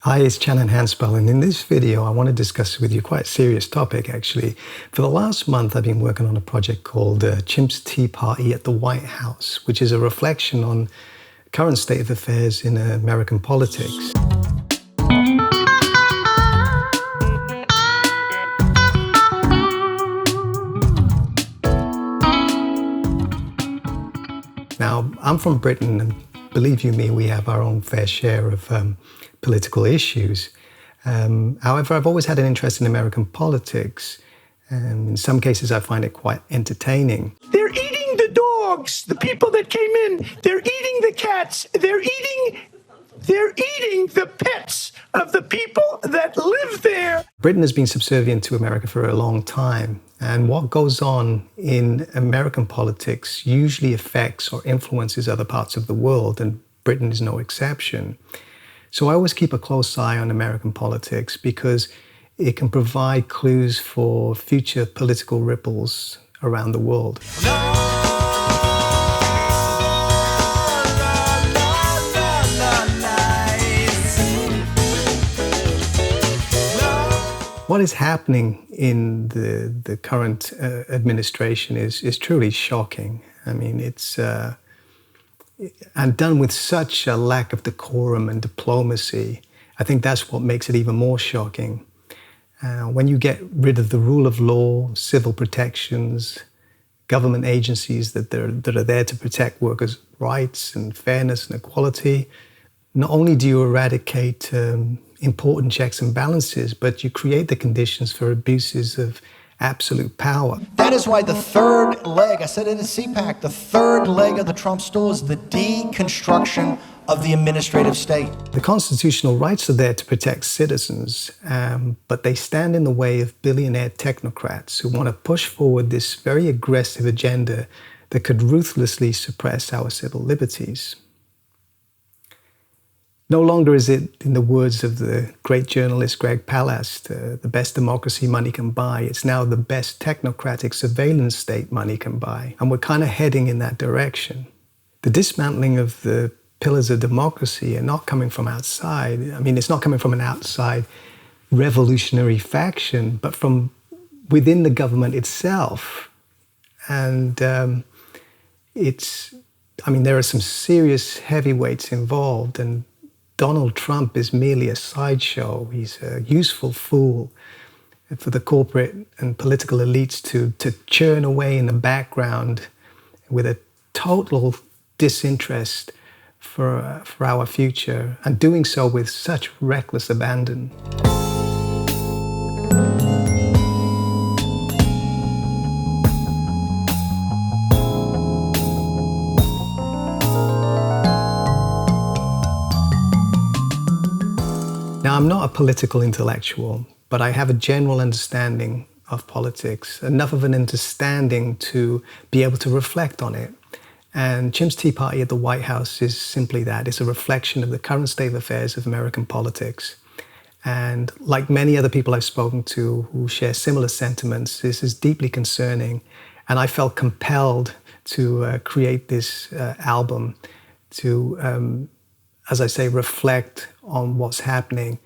Hi, it's Channon Hanspel, and in this video I want to discuss with you quite a serious topic actually. For the last month I've been working on a project called Chimps Tea Party at the White House, which is a reflection on current state of affairs in American politics. Now, I'm from Britain, and believe you me, we have our own fair share of political issues. However, I've always had an interest in American politics. In some cases, I find it quite entertaining. They're eating the dogs, the people that came in. They're eating the cats. They're eating the pets of the people that live there. Britain has been subservient to America for a long time. And what goes on in American politics usually affects or influences other parts of the world, and Britain is no exception. So I always keep a close eye on American politics because it can provide clues for future political ripples around the world. What is happening in the current administration is truly shocking. I mean, it's and done with such a lack of decorum and diplomacy. I think that's what makes it even more shocking. When you get rid of the rule of law, civil protections, government agencies that are there to protect workers' rights and fairness and equality, not only do you eradicate important checks and balances, but you create the conditions for abuses of absolute power. That is why the third leg, I said it at CPAC, the third leg of the Trump stool is the deconstruction of the administrative state. The constitutional rights are there to protect citizens, but they stand in the way of billionaire technocrats who want to push forward this very aggressive agenda that could ruthlessly suppress our civil liberties. No longer is it, in the words of the great journalist Greg Palast, the best democracy money can buy. It's now the best technocratic surveillance state money can buy. And we're kind of heading in that direction. The dismantling of the pillars of democracy are not coming from outside. I mean, it's not coming from an outside revolutionary faction, but from within the government itself. And there are some serious heavyweights involved, and Donald Trump is merely a sideshow. He's a useful fool for the corporate and political elites to churn away in the background with a total disinterest for our future, and doing so with such reckless abandon. Now, I'm not a political intellectual, but I have a general understanding of politics, enough of an understanding to be able to reflect on it. And Chimps Tea Party at the White House is simply that. It's a reflection of the current state of affairs of American politics. And like many other people I've spoken to who share similar sentiments, this is deeply concerning. And I felt compelled to create this album to, as I say, reflect on what's happening.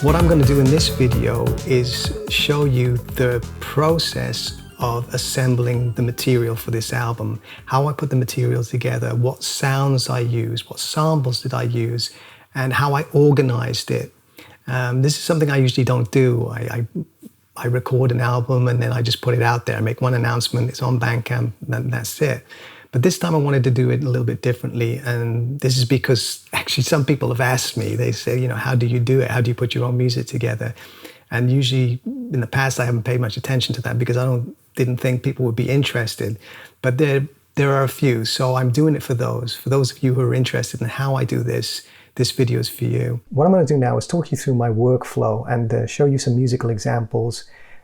What I'm going to do in this video is show you the process of assembling the material for this album, how I put the material together, what sounds I used, what samples did I use, and how I organized it. This is something I usually don't do. I record an album and then I just put it out there. I make one announcement, it's on Bandcamp, and that's it. But this time I wanted to do it a little bit differently. And this is because actually some people have asked me, they say, how do you do it? How do you put your own music together? And usually in the past I haven't paid much attention to that because I didn't think people would be interested. But there are a few, so I'm doing it for those. For those of you who are interested in how I do this, this video is for you. What I'm going to do now is talk you through my workflow and show you some musical examples,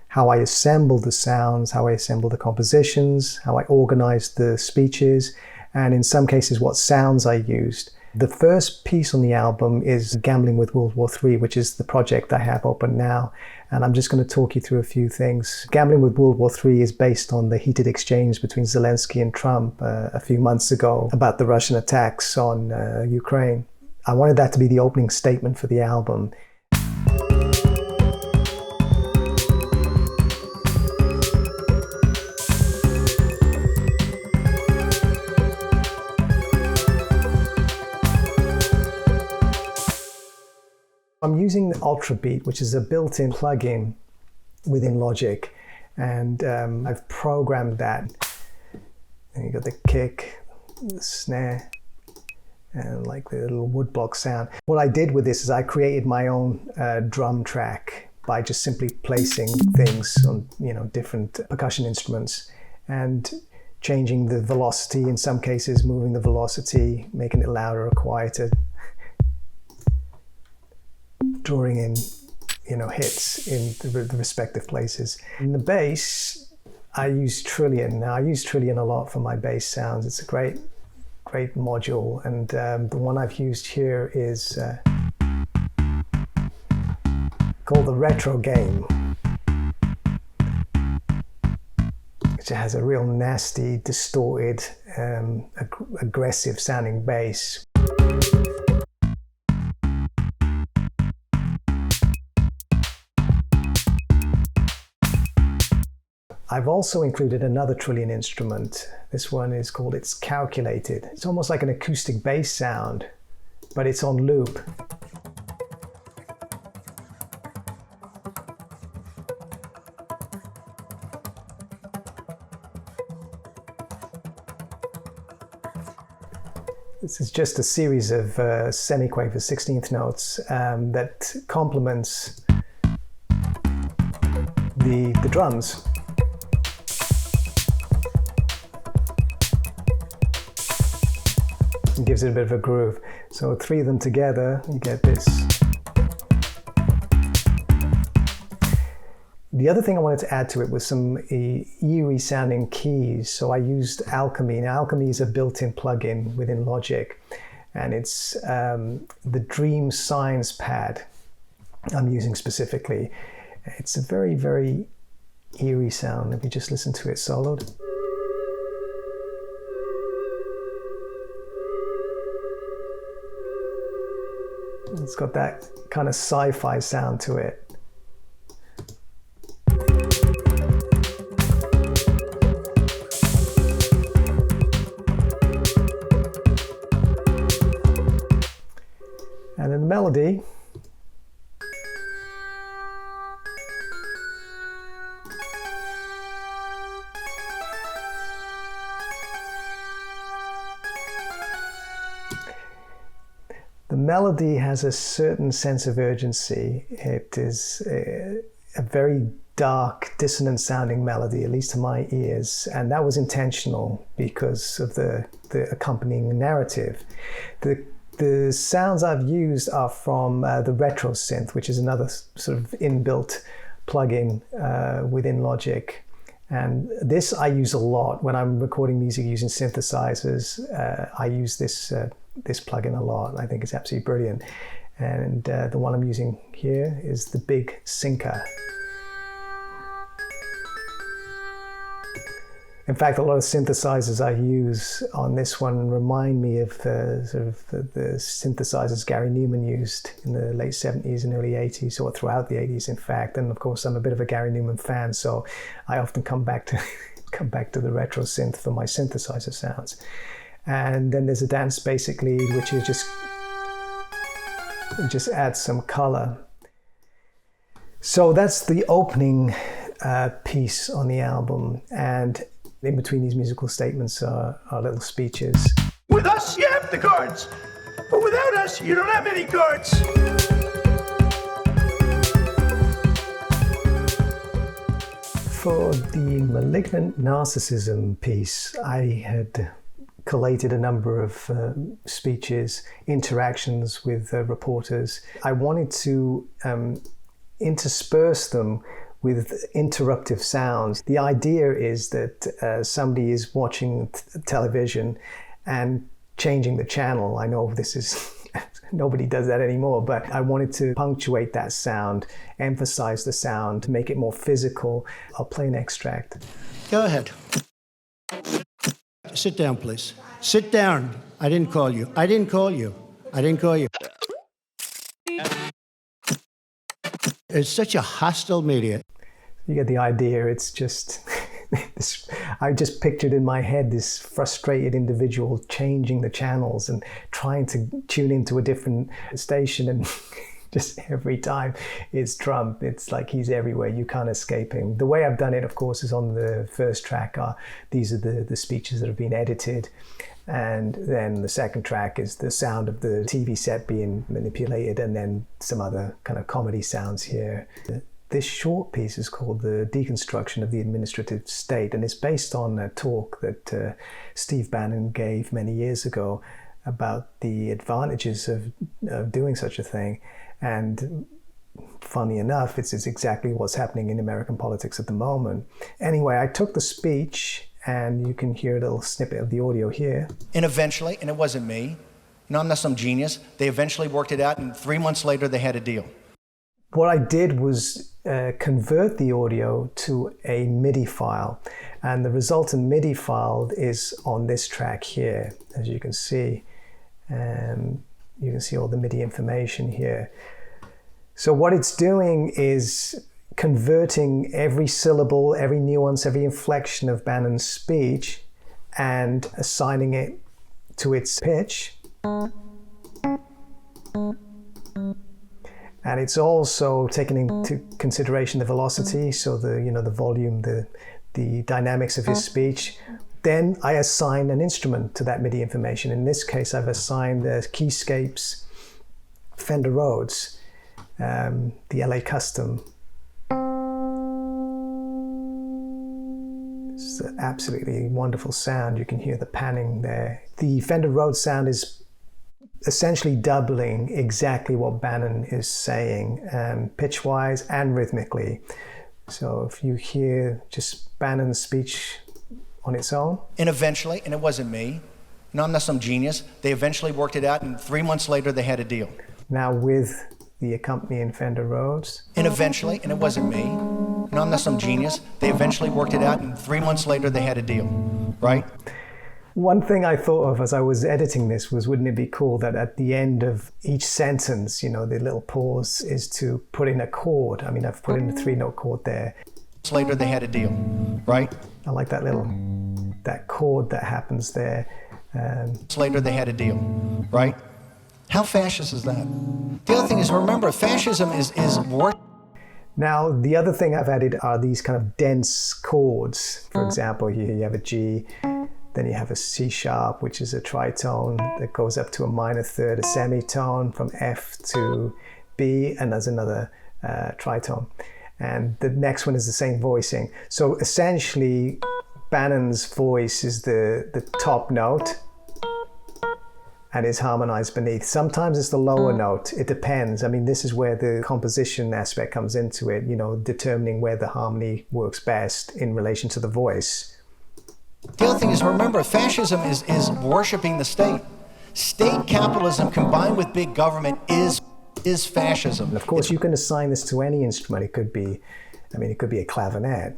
how I assemble the sounds, how I assemble the compositions, how I organize the speeches, and in some cases what sounds I used. The first piece on the album is Gambling with World War III, which is the project I have open now. And I'm just going to talk you through a few things. Gambling with World War III is based on the heated exchange between Zelensky and Trump a few months ago about the Russian attacks on Ukraine. I wanted that to be the opening statement for the album. I'm using the Ultra Beat, which is a built-in plugin within Logic, and I've programmed that. And you got the kick, the snare, and like the little woodblock sound. What I did with this is I created my own drum track by just simply placing things on, different percussion instruments and changing the velocity, in some cases moving the velocity, making it louder or quieter, drawing in, hits in the respective places. In the bass, I use Trillion. Now I use Trillion a lot for my bass sounds. It's a great module, and the one I've used here is called the Retro Game, which has a real nasty, distorted, aggressive sounding bass. I've also included another Trillion instrument. This one is called It's Calculated. It's almost like an acoustic bass sound, but it's on loop. This is just a series of semiquaver 16th notes that complements the drums. And gives it a bit of a groove. So 3 of them together, you get this. The other thing I wanted to add to it was some eerie sounding keys. So I used Alchemy. Now Alchemy is a built-in plugin within Logic, and it's the Dream Science pad I'm using specifically. It's a very, very eerie sound. If you just listen to it soloed. It's got that kind of sci-fi sound to it. And in the melody, the melody has a certain sense of urgency. It is a very dark, dissonant sounding melody, at least to my ears, and that was intentional because of the accompanying narrative. The sounds I've used are from the Retro Synth, which is another sort of inbuilt plugin within Logic. And this I use a lot when I'm recording music using synthesizers. I use this plugin a lot. I think it's absolutely brilliant. And the one I'm using here is the Big Syncer. In fact, a lot of synthesizers I use on this one remind me of the synthesizers Gary Newman used in the late 70s and early 80s, or throughout the 80s, in fact. And of course, I'm a bit of a Gary Newman fan, so I often come back to the retro synth for my synthesizer sounds. And then there's a dance bass lead, which is just adds some color. So that's the opening piece on the album, and in between these musical statements are little speeches. With us, you have the cards, but without us, you don't have any cards. For the Malignant Narcissism piece, I had collated a number of speeches, interactions with reporters. I wanted to intersperse them with interruptive sounds. The idea is that somebody is watching television and changing the channel. I know this is nobody does that anymore, but I wanted to punctuate that sound, emphasize the sound, make it more physical. I'll play an extract. Go ahead. Sit down, please. Sit down. I didn't call you. I didn't call you. I didn't call you. It's such a hostile media. You get the idea. It's just, I just pictured in my head this frustrated individual changing the channels and trying to tune into a different station, and just every time it's Trump. It's like he's everywhere. You can't escape him. The way I've done it, of course, is on the first track. These are the speeches that have been edited. And then the second track is the sound of the TV set being manipulated, and then some other kind of comedy sounds here. This short piece is called The Deconstruction of the Administrative State, and it's based on a talk that Steve Bannon gave many years ago about the advantages of doing such a thing. And funny enough, it's exactly what's happening in American politics at the moment. Anyway, I took the speech, and you can hear a little snippet of the audio here. And eventually, and it wasn't me, I'm not some genius, they eventually worked it out, and 3 months later they had a deal. What I did was convert the audio to a MIDI file, and the resultant MIDI file is on this track here, as you can see. You can see all the MIDI information here. So what it's doing is converting every syllable, every nuance, every inflection of Bannon's speech and assigning it to its pitch. And it's also taking into consideration the velocity, so the volume, the dynamics of his speech. Then I assign an instrument to that MIDI information. In this case, I've assigned the Keyscapes Fender Rhodes, the LA Custom. It's an absolutely wonderful sound. You can hear the panning there. The Fender Rhodes sound is essentially doubling exactly what Bannon is saying, pitch-wise and rhythmically. So if you hear just Bannon's speech on its own. And eventually, and it wasn't me, I'm not some genius, they eventually worked it out, and 3 months later they had a deal. Now with the accompanying Fender Rhodes. And eventually, and it wasn't me, I'm not some genius, they eventually worked it out, and 3 months later they had a deal, right? One thing I thought of as I was editing this was, wouldn't it be cool that at the end of each sentence, the little pause is to put in a chord. I mean, I've put in a 3-note chord there. Later they had a deal, right? I like that chord that happens there. Later they had a deal, right? How fascist is that? The other thing is, remember, fascism is war. Now, the other thing I've added are these kind of dense chords. For example, here you have a G, then you have a C sharp, which is a tritone that goes up to a minor third, a semitone from F to B, and there's another tritone. And the next one is the same voicing. So essentially, Bannon's voice is the top note and is harmonized beneath. Sometimes it's the lower note. It depends. I mean, this is where the composition aspect comes into it, determining where the harmony works best in relation to the voice. The other thing is, remember, fascism is worshiping the state. State capitalism combined with big government is fascism. And of course, you can assign this to any instrument. It could be a clavinet.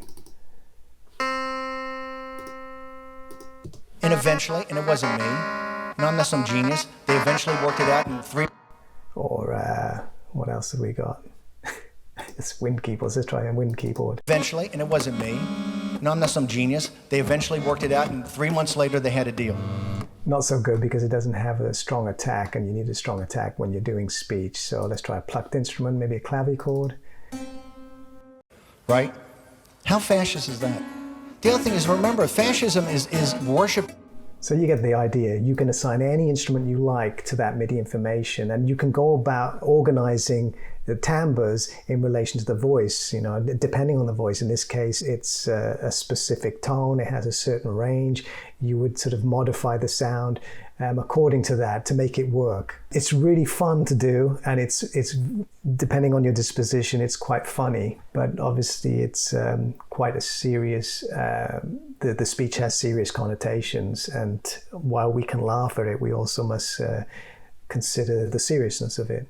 And eventually, and it wasn't me, I'm not some genius, they eventually worked it out in 3... Or what else have we got? It's wind keyboards. Let's try a wind keyboard. Eventually, and it wasn't me, I'm not some genius, they eventually worked it out, and 3 months later they had a deal. Not so good because it doesn't have a strong attack, and you need a strong attack when you're doing speech. So let's try a plucked instrument, maybe a clavichord. Right? How fascist is that? The other thing is, remember, fascism is worship. So you get the idea. You can assign any instrument you like to that MIDI information, and you can go about organizing the timbres in relation to the voice, you know, depending on the voice. In this case, it's a specific tone, it has a certain range. You would sort of modify the sound according to that to make it work. It's really fun to do, and it's depending on your disposition, it's quite funny, but obviously it's quite a serious, the speech has serious connotations, and while we can laugh at it, we also must consider the seriousness of it.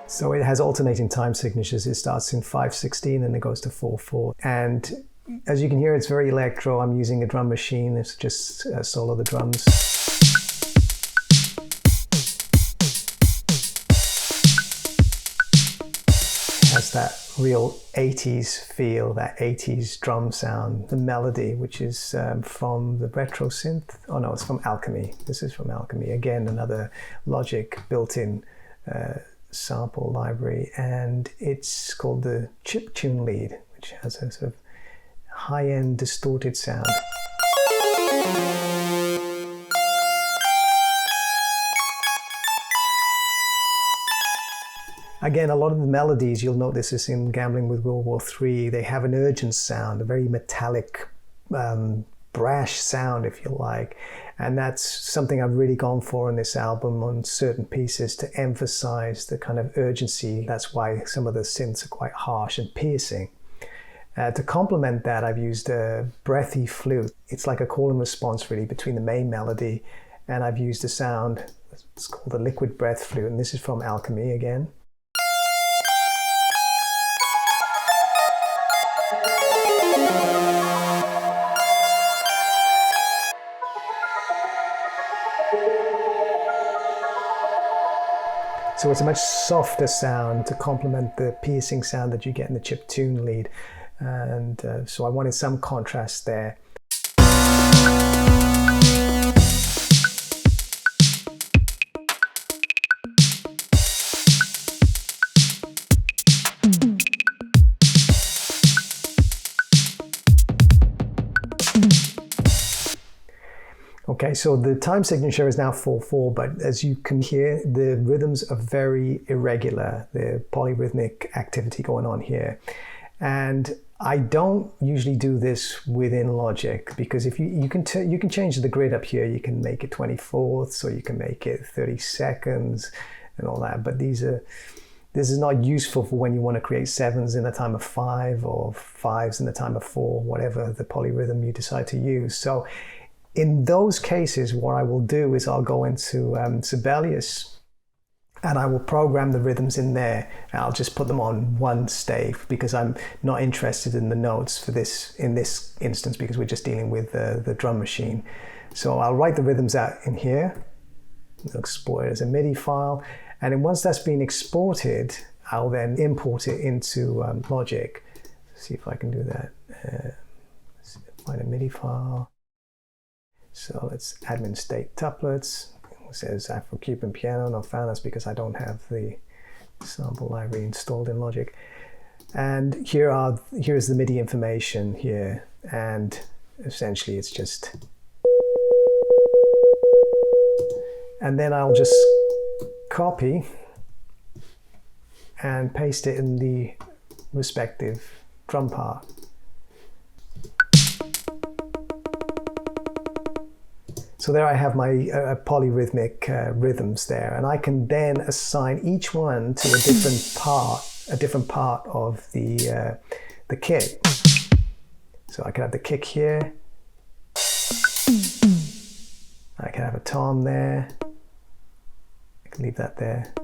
So it has alternating time signatures. It starts in 5/16 and it goes to 4/4. And as you can hear, it's very electro. I'm using a drum machine. It's just solo the drums. It has that real 80s feel, that 80s drum sound. The melody, which is from the retro synth. Oh no, it's from Alchemy. This is from Alchemy. Again, another Logic built-in sample library, and it's called the chip tune lead, which has a sort of high-end distorted sound. Again, a lot of the melodies, you'll notice this in Gambling with World War III, they have an urgent sound, a very metallic, brash sound, if you like. And that's something I've really gone for in this album on certain pieces to emphasize the kind of urgency. That's why some of the synths are quite harsh and piercing. To complement that, I've used a breathy flute. It's like a call and response really between the main melody, and I've used a sound, it's called the liquid breath flute, and this is from Alchemy again. So it's a much softer sound to complement the piercing sound that you get in the chip tune lead. And so I wanted some contrast there. Okay, so the time signature is now 4/4, but as you can hear, the rhythms are very irregular. The polyrhythmic activity going on here. And I don't usually do this within Logic, because if you can change the grid up here, you can make it 24ths, or you can make it 30 seconds and all that. But this is not useful for when you want to create 7s in a time of 5 or 5s in a time of 4, whatever the polyrhythm you decide to use. So in those cases, what I will do is I'll go into Sibelius, and I will program the rhythms in there. And I'll just put them on one stave, because I'm not interested in the notes for this in this instance, because we're just dealing with the drum machine. So I'll write the rhythms out in here, I'll export it as a MIDI file, and then once that's been exported, I'll then import it into Logic. Let's see if I can do that. Let's find a MIDI file. So let's admin state tuplets. It says Afro-Cuban piano, not found. That's because I don't have the sample library installed in Logic. And here's the MIDI information here. And essentially it's just, and then I'll just copy and paste it in the respective drum part. So there I have my polyrhythmic rhythms there, and I can then assign each one to a different part of the kit. So I can have the kick here, I can have a tom there, I can leave that there,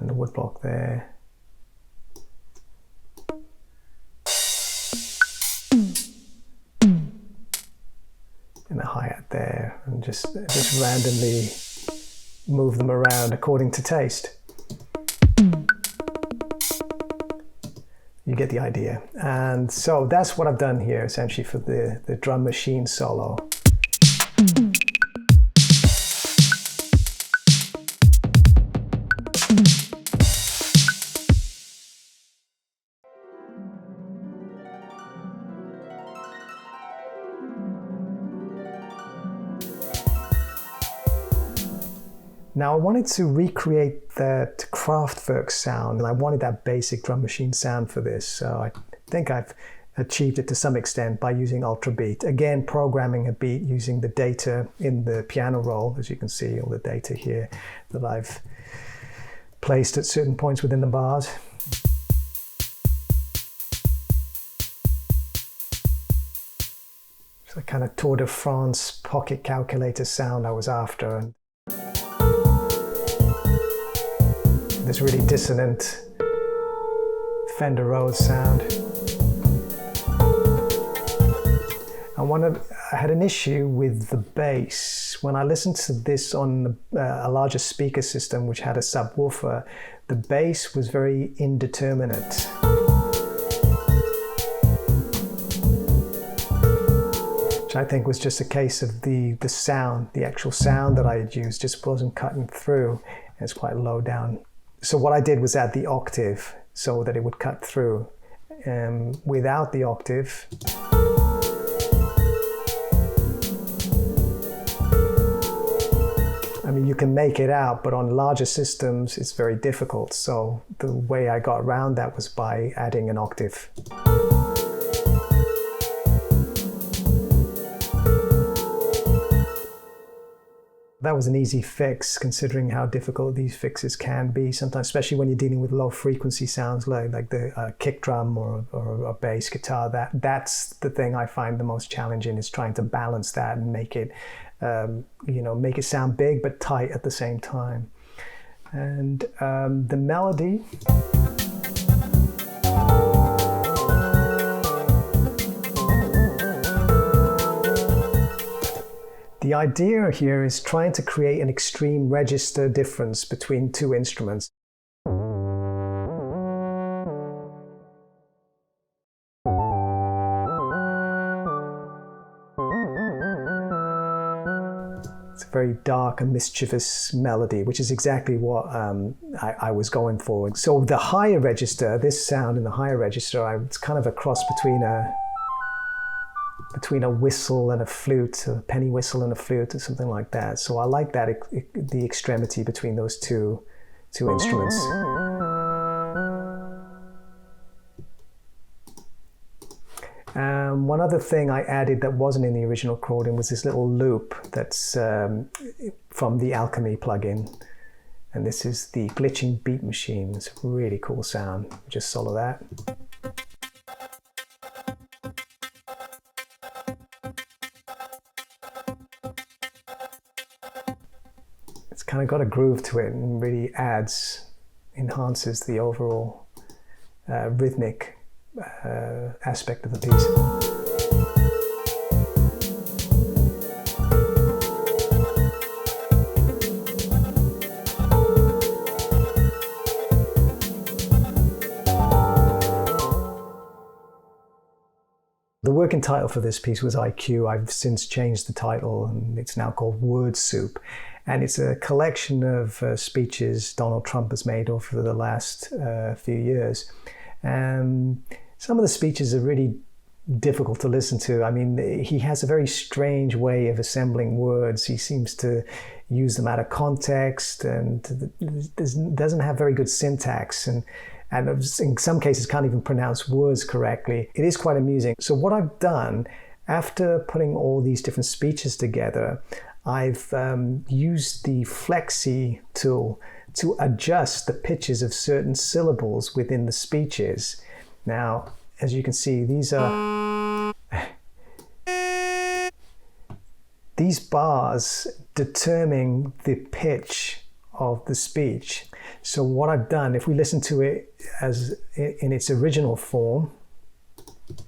and the woodblock there. And a hi-hat there, and just randomly move them around according to taste. You get the idea. And so that's what I've done here essentially for the drum machine solo. Now I wanted to recreate that Kraftwerk sound, and I wanted that basic drum machine sound for this. So I think I've achieved it to some extent by using Ultrabeat. Again, programming a beat using the data in the piano roll, as you can see, all the data here that I've placed at certain points within the bars. It's a kind of Tour de France pocket calculator sound I was after. And this really dissonant Fender Rhodes sound. I had an issue with the bass. When I listened to this on a larger speaker system which had a subwoofer, the bass was very indeterminate. Which I think was just a case of the sound, the actual sound that I had used just wasn't cutting through. It's quite low down. So what I did was add the octave so that it would cut through. Without the octave, I mean, you can make it out, but on larger systems, it's very difficult. So the way I got around that was by adding an octave. That was an easy fix, considering how difficult these fixes can be sometimes, especially when you're dealing with low frequency sounds like the kick drum or a bass guitar. That's the thing I find the most challenging, is trying to balance that and make it, make it sound big but tight at the same time. And the melody. The idea here is trying to create an extreme register difference between two instruments. It's a very dark and mischievous melody, which is exactly what I was going for. So the higher register, this sound in the higher register, it's kind of a cross between a whistle and a flute, a penny whistle and a flute, or something like that. So I like that, the extremity between those two instruments. One other thing I added that wasn't in the original recording was this little loop that's from the Alchemy plugin. And this is the glitching beat machine. It's a really cool sound. Just solo that. It's kind of got a groove to it and really enhances the overall rhythmic aspect of the piece. The working title for this piece was IQ. I've since changed the title and it's now called Word Soup. And it's a collection of speeches Donald Trump has made over the last few years. Some of the speeches are really difficult to listen to. I mean, he has a very strange way of assembling words. He seems to use them out of context and doesn't have very good syntax. And in some cases can't even pronounce words correctly. It is quite amusing. So what I've done, after putting all these different speeches together, I've used the Flexi tool to adjust the pitches of certain syllables within the speeches. Now, as you can see, these bars determine the pitch of the speech. So what I've done, if we listen to it as in its original form.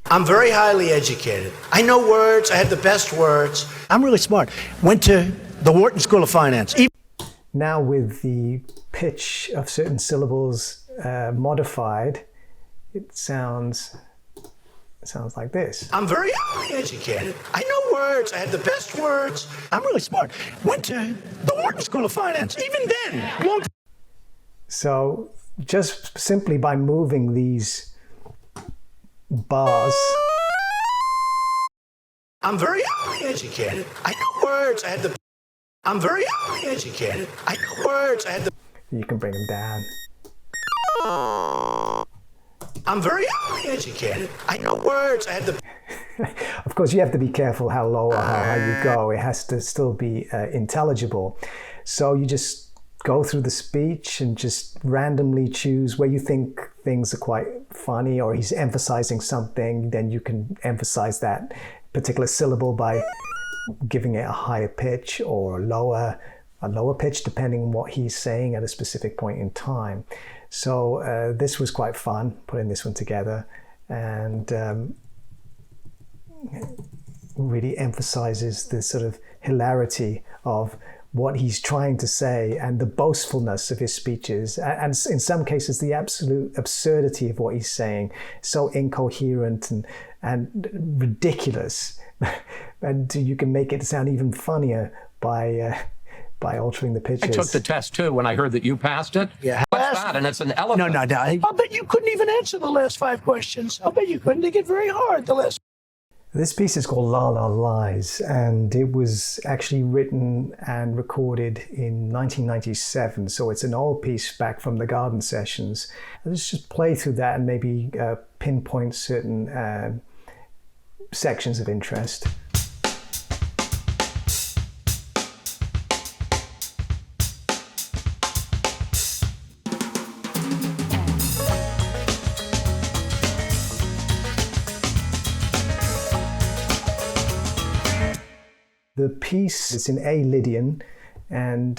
I'm very highly educated. I know words. I have the best words. I'm really smart. Went to the Wharton School of Finance. Now with the pitch of certain syllables modified, it sounds like this. I'm very highly educated. I know words. I have the best words. I'm really smart. Went to the Wharton School of Finance. Even then, long time. So just simply by moving these bars. I'm very highly educated. I know words. I have the I'm very highly educated. I know words. I had the. You can bring them down. I'm very highly educated. I know words. I had the. Of course, you have to be careful how low or how high you go. It has to still be intelligible. So you just go through the speech and just randomly choose where you think things are quite funny or he's emphasizing something. Then you can emphasize that particular syllable by giving it a higher pitch or a lower pitch, depending on what he's saying at a specific point in time. So this was quite fun, putting this one together, and really emphasizes the sort of hilarity of what he's trying to say and the boastfulness of his speeches, and in some cases the absolute absurdity of what he's saying, so incoherent and ridiculous. And you can make it sound even funnier by altering the pitches. I took the test too when I heard that you passed it. Yeah. What's that? And it's an elephant. No. I'll bet you couldn't even answer the last 5 questions. I'll bet you couldn't. They get very hard, the last. This piece is called La La Lies, and it was actually written and recorded in 1997, so it's an old piece back from the garden sessions. Let's just play through that and maybe pinpoint certain sections of interest. The piece is in A Lydian, and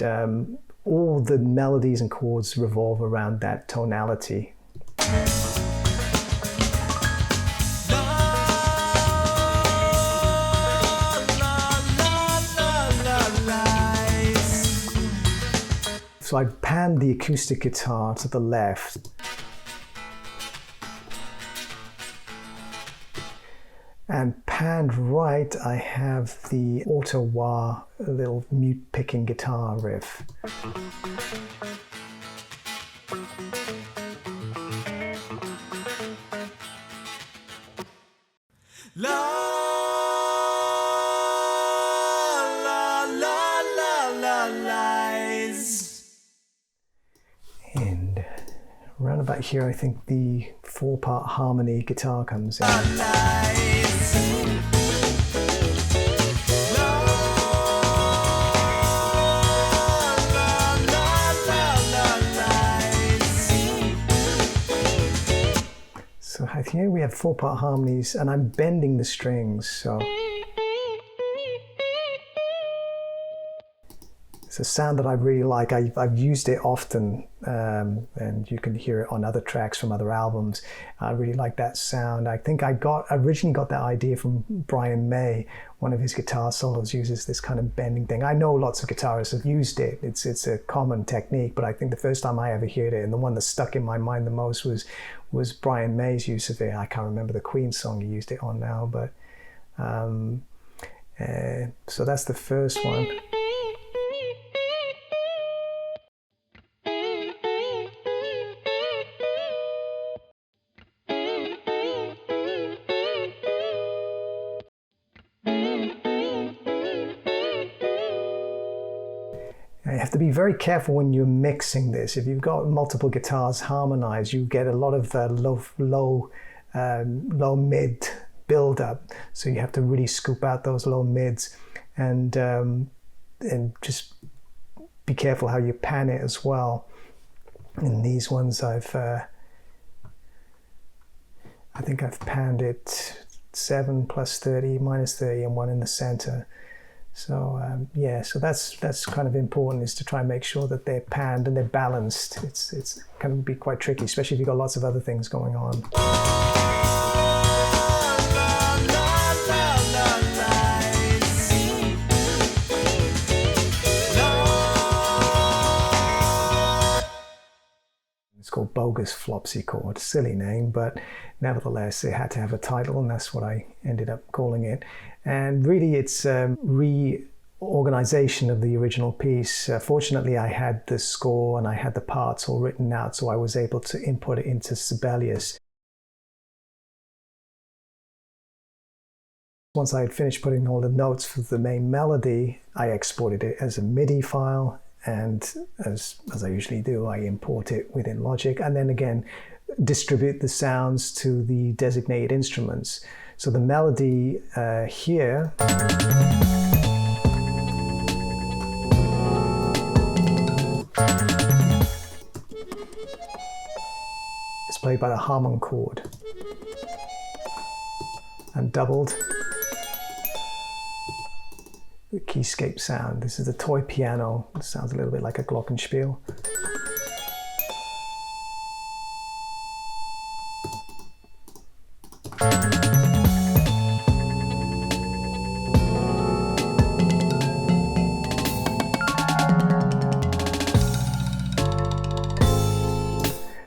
all the melodies and chords revolve around that tonality. So I panned the acoustic guitar to the left. And panned right, I have the auto wah, little mute picking guitar riff. La la la la la lies. And around about here, I think the 4-part harmony guitar comes in. So here we have 4-part harmonies, and I'm bending the strings, so it's a sound that I really like. I've used it often, and you can hear it on other tracks from other albums. I really like that sound. I think I originally got that idea from Brian May. One of his guitar solos uses this kind of bending thing. I know lots of guitarists have used it. It's a common technique, but I think the first time I ever heard it, and the one that stuck in my mind the most was Brian May's use of it. I can't remember the Queen song he used it on now, but so that's the first one. You have to be very careful when you're mixing this. If you've got multiple guitars harmonized, you get a lot of low mid build up. So you have to really scoop out those low mids, and just be careful how you pan it as well. In these ones, I think I've panned it 7 plus 30 minus 30 and 1 in the center. So yeah, so that's kind of important, is to try and make sure that they're panned and they're balanced. It's can be quite tricky, especially if you've got lots of other things going on. It's called Bogus Flopsy Chord. Silly name, but nevertheless it had to have a title, and that's what I ended up calling it. And really it's reorganization of the original piece. Fortunately, I had the score and I had the parts all written out, so I was able to input it into Sibelius. Once I had finished putting all the notes for the main melody, I exported it as a MIDI file, and as I usually do, I import it within Logic, and then again distribute the sounds to the designated instruments. So the melody here is played by the Harmon chord and doubled. The keyscape sound. This is the toy piano. It sounds a little bit like a glockenspiel.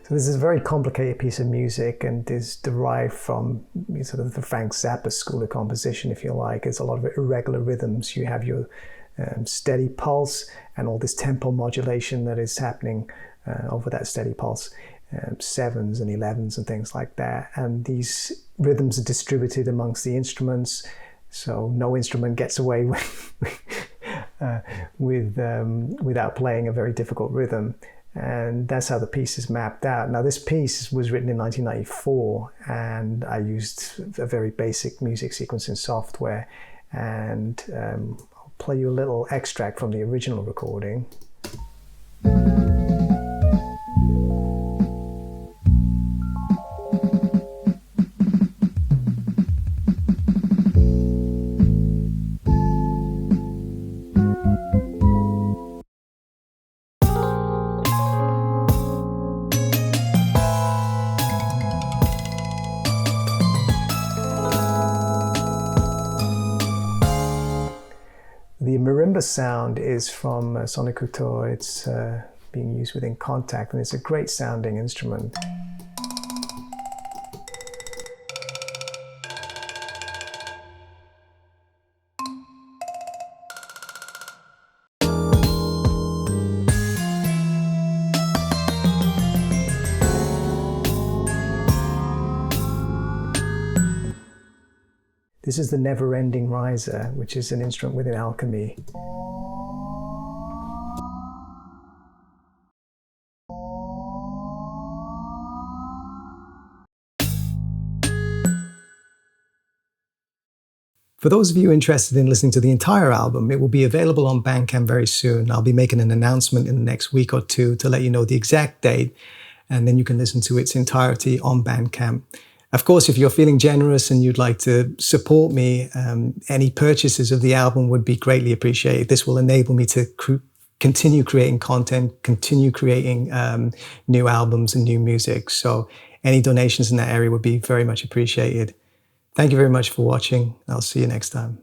So this is a very complicated piece of music and is derived from sort of the Frank Zappa school of composition, if you like. It's a lot of irregular rhythms. You have your steady pulse and all this tempo modulation that is happening over that steady pulse, 7s and 11s and things like that. And these rhythms are distributed amongst the instruments, so no instrument gets away without playing a very difficult rhythm. And that's how the piece is mapped out. Now, this piece was written in 1994, and I used a very basic music sequencing software. And I'll play you a little extract from the original recording. The marimba sound is from Sonic Couture. It's being used within Contact, and it's a great sounding instrument. This is the never-ending riser, which is an instrument within alchemy. For those of you interested in listening to the entire album, it will be available on Bandcamp very soon. I'll be making an announcement in the next week or two to let you know the exact date, and then you can listen to its entirety on Bandcamp. Of course, if you're feeling generous and you'd like to support me, any purchases of the album would be greatly appreciated. This will enable me to continue creating content, continue creating new albums and new music. So any donations in that area would be very much appreciated. Thank you very much for watching. I'll see you next time.